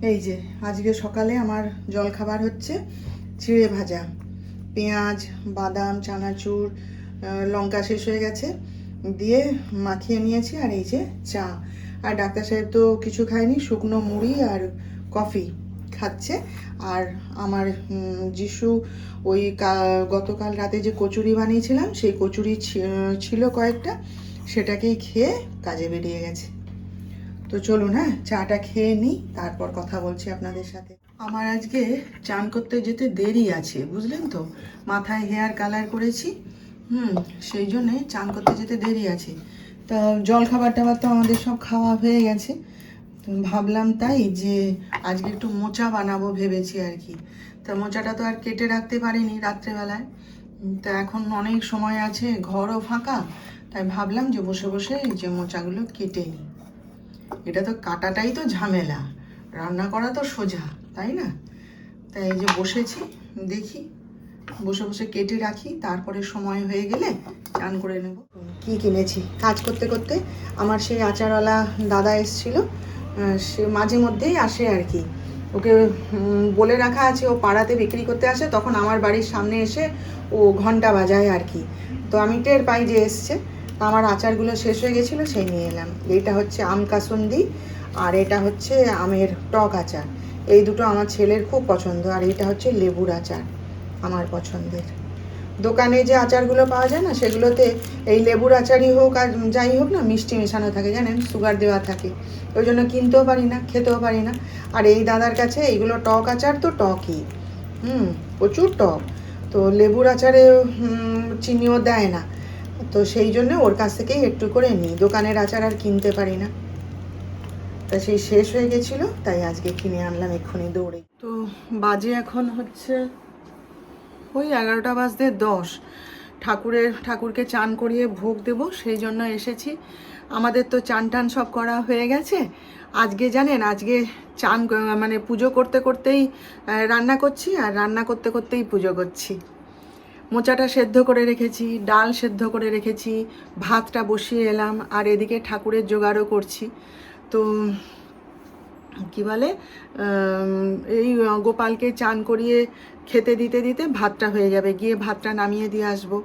এই যে আজকে সকালে আমার জলখাবার হচ্ছে চিড়ে ভাজা, পেঁয়াজ, বাদাম, চানাচুর, লঙ্কা শেষ হয়ে গেছে দিয়ে মাখিয়ে নিয়েছি। আর এই যে চা। আর ডাক্তার সাহেব তো কিছু খায়নি, শুকনো মুড়ি আর কফি খাচ্ছে। আর আমার যিশু ওই গতকাল রাতে যে কচুরি বানিয়েছিলাম সেই কচুরি ছিল কয়েকটা, সেটাকেই খেয়ে কাজে বেরিয়ে গেছে। তো চলুন, হ্যাঁ, চাটা খেয়ে নিই, তারপর কথা বলছি আপনাদের সাথে। আমার আজকে চান করতে যেতে দেরি আছে, বুঝলেন তো। মাথায় হেয়ার কালার করেছি, সেই জন্যে চান করতে যেতে দেরি আছে। তা জল খাবার টাবার তো আমাদের সব খাওয়া হয়ে গেছে। তো ভাবলাম তাই যে আজকে একটু মোচা বানাবো ভেবেছি আর কি। তা মোচাটা তো আর কেটে রাখতে পারিনি রাত্রেবেলায়। তা এখন অনেক সময় আছে, ঘরও ফাঁকা, তাই ভাবলাম যে বসে বসে এই যে মোচাগুলো কেটে নিই। এটা তো কাটাটাই তো ঝামেলা, রান্না করা তো সোজা, তাই না? তাই এই যে বসেছি, দেখি বসে বসে কেটে রাখি, তারপরে সময় হয়ে গেলে চান করে নেব। কি কিনেছি কাজ করতে করতে, আমার সেই আচারওয়ালা দাদা এসেছিল, সে মাঝে মধ্যেই আসে আর কি। ওকে বলে রাখা আছে ও পাড়াতে বিক্রি করতে আসে, তখন আমার বাড়ির সামনে এসে ও ঘন্টা বাজায় আর কি। তো আমি টের পাই যে এসছে। আমার আচারগুলো শেষ হয়ে গেছিলো, সেই নিয়ে এলাম। এইটা হচ্ছে আম কাসুন্দি, আর এটা হচ্ছে আমের টক আচার। এই দুটো আমার ছেলের খুব পছন্দ। আর এইটা হচ্ছে লেবুর আচার, আমার পছন্দের। দোকানে যে আচারগুলো পাওয়া যায় না, সেগুলোতে এই লেবুর আচারই হোক আর যাই হোক না, মিষ্টি মেশানো থাকে, জানেন, সুগার দেওয়া থাকে। ওই জন্য কিনতেও পারি না, খেতেও পারি না। আর এই দাদার কাছে এইগুলো টক আচার তো টকই, প্রচুর টক। তো লেবুর আচারে চিনিও দেয় না, তো সেই জন্য ওর কাছ থেকেই একটু করে নিই। দোকানের আচার আর কিনতে পারি না। তা সেই শেষ হয়ে গেছিলো, তাই আজকে কিনে আনলাম এক্ষুনি দৌড়ে। তো বাজে এখন হচ্ছে ওই 11টা বাজতে 10। ঠাকুরকে চান করিয়ে ভোগ দেব, সেই জন্য এসেছি। আমাদের তো চান টান সব করা হয়ে গেছে। আজকে জানেন, আজকে চান মানে পুজো করতে করতেই রান্না করছি, আর রান্না করতে করতেই পুজো করছি। মোচাটা সেদ্ধ করে রেখেছি, ডাল সেদ্ধ করে রেখেছি, ভাতটা বসিয়ে এলাম, আর এদিকে ঠাকুরের জোগাড়ও করছি। তো কি বলে, এই গোপালকে চান করিয়ে খেতে দিতে দিতে ভাতটা হয়ে যাবে, গিয়ে ভাতটা নামিয়ে দিয়ে আসবো।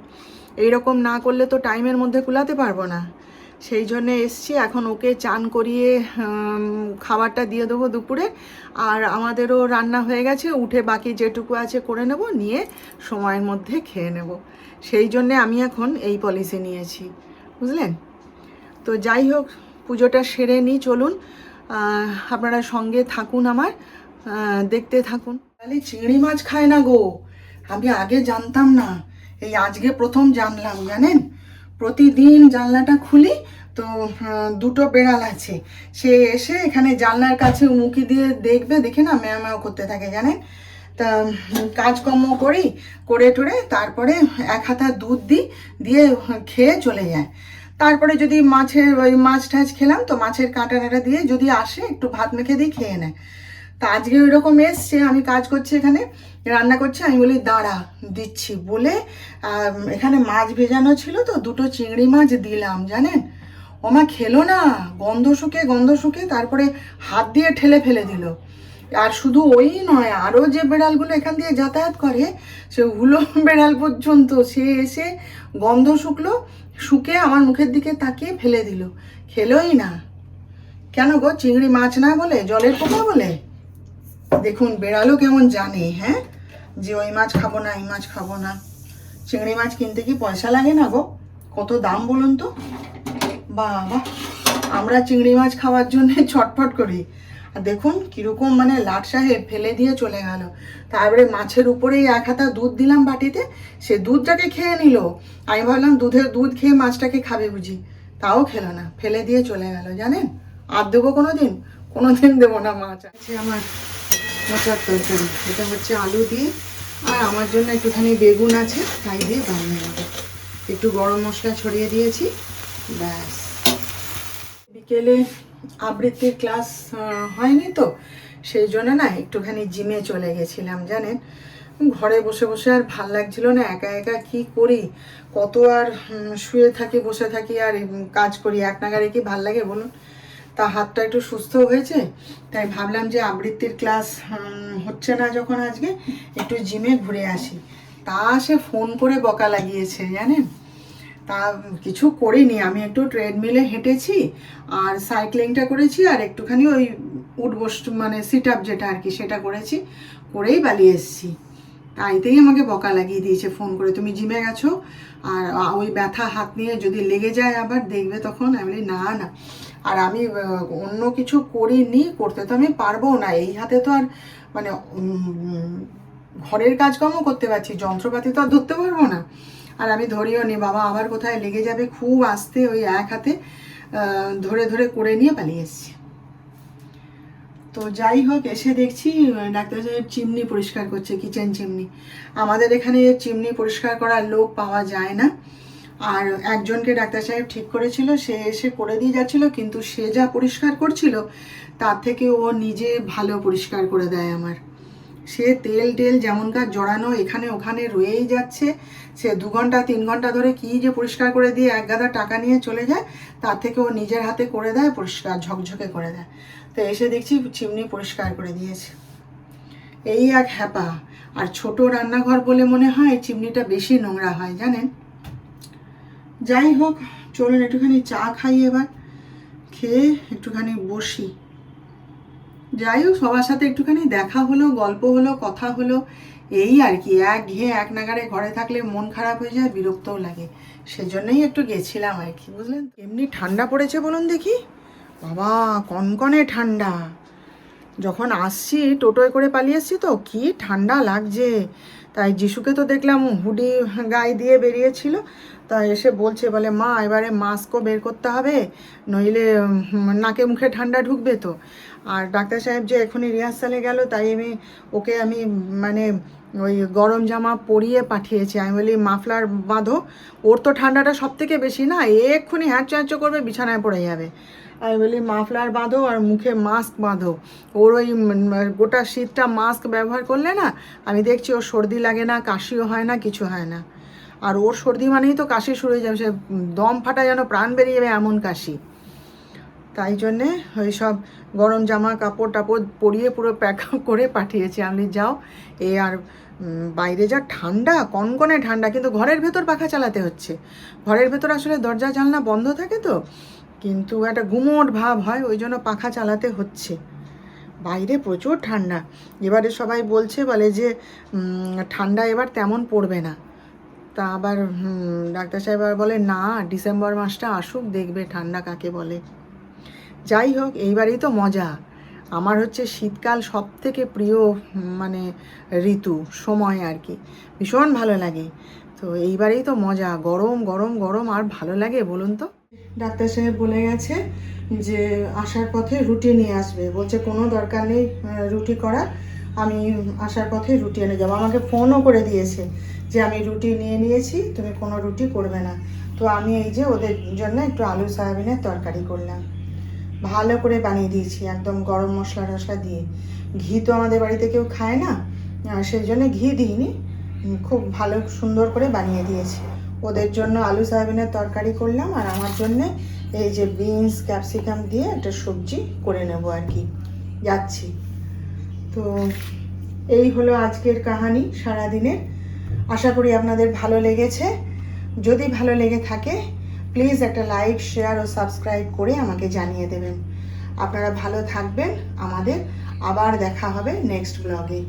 এইরকম না করলে তো টাইমের মধ্যে কুলাতে পারবো না। সেই জন্যে এসছি, এখন ওকে চান করিয়ে খাবারটা দিয়ে দেবো দুপুরে। আর আমাদেরও রান্না হয়ে গেছে, উঠে বাকি যেটুকু আছে করে নেব, নিয়ে সময়ের মধ্যে খেয়ে নেব। সেই জন্যে আমি এখন এই পলিসি নিয়েছি, বুঝলেন। তো যাই হোক, পুজোটা সেরে নিই, চলুন। আপনারা সঙ্গে থাকুন, আমার দেখতে থাকুন। তাহলে চিংড়ি মাছ খায় না গো, আমি আগে জানতাম না, এই আজকে প্রথম জানলাম, জানেন। প্রতিদিন জানলাটা খুলি তো দুটো বেড়াল আছে, সে এসে এখানে জানলার কাছে উঁকি দিয়ে দেখবে, দেখে না ম্যাও ম্যাও করতে থাকে, জানেন। তা কাজকর্ম করি, করে টোরে তারপরে এক হাতা দুধ দিই, দিয়ে খেয়ে চলে যায়। তারপরে যদি ওই মাছ টাছ খেলাম, তো মাছের কাঁটা টাটা দিয়ে যদি আসে একটু ভাত মেখে দিয়ে খেয়ে নেয়। তা আজকে ওই রকম এসছে, আমি কাজ করছি এখানে, রান্না করছি, আমি বলি দাঁড়া দিচ্ছি বলে এখানে মাছ ভেজানো ছিল, তো দুটো চিংড়ি মাছ দিলাম, জানেন। ওমা খেলো না, গন্ধ শুকে তারপরে হাত দিয়ে ঠেলে ফেলে দিল। আর শুধু ওই নয়, আরও যে বেড়ালগুলো এখান দিয়ে যাতায়াত করে, সে হুলো বেড়াল পর্যন্ত সে এসে গন্ধ শুকে আমার মুখের দিকে তাকিয়ে ফেলে দিল, খেলোই না। কেন গো, চিংড়ি মাছ না বলে, জলের পোকা বলে? দেখুন বেড়ালও কেমন জানে, হ্যাঁ, যে ওই মাছ খাবো না, এই মাছ খাবো না। চিংড়ি মাছ কিনতে কি পয়সা লাগে না গো? কত দাম বলুন তো। বাবা, আমরা চিংড়ি মাছ খাওয়ার জন্য ছটফট করি। আর দেখুন কিরকম মানে লাট সাহেব ফেলে দিয়ে চলে গেল। তারপরে মাছের উপরেই এক হাতা দুধ দিলাম বাটিতে, সে দুধটাকে খেয়ে নিল। আমি ভাবলাম দুধ খেয়ে মাছটাকে খাবে বুঝি, তাও খেলো না, ফেলে দিয়ে চলে গেল, জানেন। আর দেবো কোনোদিন দেবো না মাছ। আছে আমার মোচার তরকারি, এটা হচ্ছে আলু দিয়ে, আর আমার জন্য একটুখানি বেগুন আছে, তাই দিয়ে বানিয়ে নেবো। একটু গরম মশলা ছড়িয়ে দিয়েছি, ব্যাস। বিকেলে আবৃত্তির ক্লাস হয়নি তো, সেই জন্য না একটুখানি জিমে চলে গেছিলাম, জানেন। ঘরে বসে বসে আর ভাল লাগছিল না, একা একা কি করি, কত আর শুয়ে থাকি বসে থাকি আর কাজ করি, এক নাগারে কি ভাল লাগে বলুন। তা হাতটা একটু সুস্থ হয়েছে, তাই ভাবলাম যে আবৃত্তির ক্লাস হচ্ছে না যখন আজকে একটু জিমে ঘুরে আসি। তা সে ফোন করে বকা লাগিয়েছে জানেন। তা কিছু করিনি, আমি একটু ট্রেডমিলে হেঁটেছি আর সাইক্লিংটা করেছি আর একটুখানি ওই উঠবস মানে সিট আপ যেটা আর কি সেটা করেছি, করেই পালিয়ে এসেছি। তাইতেই আমাকে বকা লাগিয়ে দিয়েছে ফোন করে, তুমি জিমে গেছো আর ওই ব্যথা হাত নিয়ে যদি লেগে যায় আবার দেখবে তখন। আমি বলি না না, আর আমি অন্য কিছু করিনি, করতে তো আমি পারবো না, এই হাতে তো আর মানে ঘরের কাজকর্ম করতে পারছি, যন্ত্রপাতি তো আর ধরতে পারবো না। আর আমি ধরিও নি, বাবা আবার কোথায় লেগে যাবে, খুব আস্তে ওই এক হাতে ধরে ধরে করে নিয়ে পালিয়ে এসেছি। তো যাই হোক, এসে দেখছি ডাক্তার সাহেব চিমনি পরিষ্কার করছে, কিচেন চিমনি। আমাদের এখানে চিমনি পরিষ্কার করার লোক পাওয়া যায় না, আর একজনকে ডাক্তার সাহেব ঠিক করেছিল, সে এসে করে দিয়ে যাচ্ছিল, কিন্তু সে যা পরিষ্কার করছিল তার থেকে ও নিজে ভালো পরিষ্কার করে দেয় আমার। সে তেল টেল যেমনকার জড়ানো এখানে ওখানে রয়েই যাচ্ছে, সে 2 ঘন্টা 3 ঘন্টা ধরে কী যে পরিষ্কার করে দিয়ে এক গাদা টাকা নিয়ে চলে যায়, তার থেকে ও নিজের হাতে করে দেয়, পরিষ্কার ঝকঝকে করে দেয়। তো এসে দেখছি চিমনি পরিষ্কার করে দিয়েছে, এই এক হ্যাপা। আর ছোট রান্নাঘর বলে মনে হয় চিমনিটা বেশি নোংরা হয় জানেন। যাই হোক, চলুন একটুখানি চা খাই, এবার খেয়ে একটুখানি বসি। যাই হোক, সবার সাথে একটুখানি দেখা হলো, গল্প হলো, কথা হলো, এই আর কি। একঘেয়ে এক নাগারে ঘরে থাকলে মন খারাপ হয়ে যায়, বিরক্তও লাগে, সেজন্যই একটু গেছিলাম আর কি, বুঝলেন। এমনি ঠান্ডা পড়েছে বলুন দেখি, বাবা কনকনে ঠান্ডা। যখন আসছি টোটোয় করে পালিয়ে এসছি তো কি ঠান্ডা লাগছে। তাই যিশুকে তো দেখলাম হুডি গায়ে দিয়ে বেরিয়েছিল, তাই এসে বলছে, বলে মা এবারে মাস্কও বের করতে হবে, নইলে নাকে মুখে ঠান্ডা ঢুকবে তো। আর ডাক্তার সাহেব যে এখনই রিহার্সালে গেল, তাই ওকে আমি মানে ওই গরম জামা পরিয়ে পাঠিয়েছি। আমি বলি মাফলার বাঁধো, ওর তো ঠান্ডাটা সব থেকে বেশি না, এক্ষুনি হ্যাঁচো করবে, বিছানায় পড়ে যাবে। আমি বলি মাফলার বাঁধো আর মুখে মাস্ক বাঁধো। ওর ওই গোটা শীতটা মাস্ক ব্যবহার করলে না, আমি দেখছি ওর সর্দি লাগে না, কাশিও হয় না, কিছু হয় না। আর ওর সর্দি মানেই তো কাশি শুরু হয়ে যাবে, সে দম ফাটা যেন প্রাণ বেরিয়ে যাবে এমন কাশি। তাই জন্যে ওই সব গরম জামা কাপড় টাপড় পরিয়ে পুরো প্যাক করে পাঠিয়েছি। আমি যাও, আর বাইরে যা ঠান্ডা, কনকনে ঠান্ডা, কিন্তু ঘরের ভেতর পাখা চালাতে হচ্ছে। ঘরের ভেতর আসলে দরজা জানলা বন্ধ থাকে তো, কিন্তু একটা গুমোট ভাব হয়, ওই জন্য পাখা চালাতে হচ্ছে। বাইরে প্রচুর ঠান্ডা। এবারে সবাই বলে যে ঠান্ডা এবার তেমন পড়বে না। তা আবার ডাক্তার সাহেব আবার বলে না, ডিসেম্বর মাসটা আসুক, দেখবে ঠান্ডা কাকে বলে। যাই হোক, এইবারেই তো মজা। আমার হচ্ছে শীতকাল সব থেকে প্রিয় মানে ঋতু, সময় আর কি, ভীষণ ভালো লাগে। তো এইবারেই তো মজা, গরম গরম গরম, আর ভালো লাগে বলুন তো। ডাক্তার সাহেব বলে গেছে যে আসার পথে রুটি নিয়ে আসবে, বলছে কোনো দরকার নেই রুটি করা, আমি আসার পথে রুটি এনে যাবো। আমাকে ফোনও করে দিয়েছে যে আমি রুটি নিয়ে নিয়েছি, তুমি কোনো রুটি করবে না। তো আমি এই যে ওদের জন্য একটু আলু সয়াবিনের তরকারি করলাম, ভালো করে বানিয়ে দিয়েছি, একদম গরম মশলা টশলা দিয়ে। ঘি তো আমাদের বাড়িতে কেউ খায় না, সেই জন্য ঘি দিইনি, খুব ভালো সুন্দর করে বানিয়ে দিয়েছি। ওদের জন্য আলু সয়াবিনের তরকারি করলাম, আর আমার জন্যে এই যে বিনস ক্যাপসিকাম দিয়ে একটা সবজি করে নেব আর কি, যাচ্ছি। তো এই হলো আজকের কাহানি সারাদিনের। আশা করি আপনাদের ভালো লেগেছে। যদি ভালো লেগে থাকে প্লিজ একটা লাইক, শেয়ার ও সাবস্ক্রাইব করে আমাকে জানিয়ে দেবেন। আপনারা ভালো থাকবেন, আমাদের আবার দেখা হবে নেক্সট ব্লগে।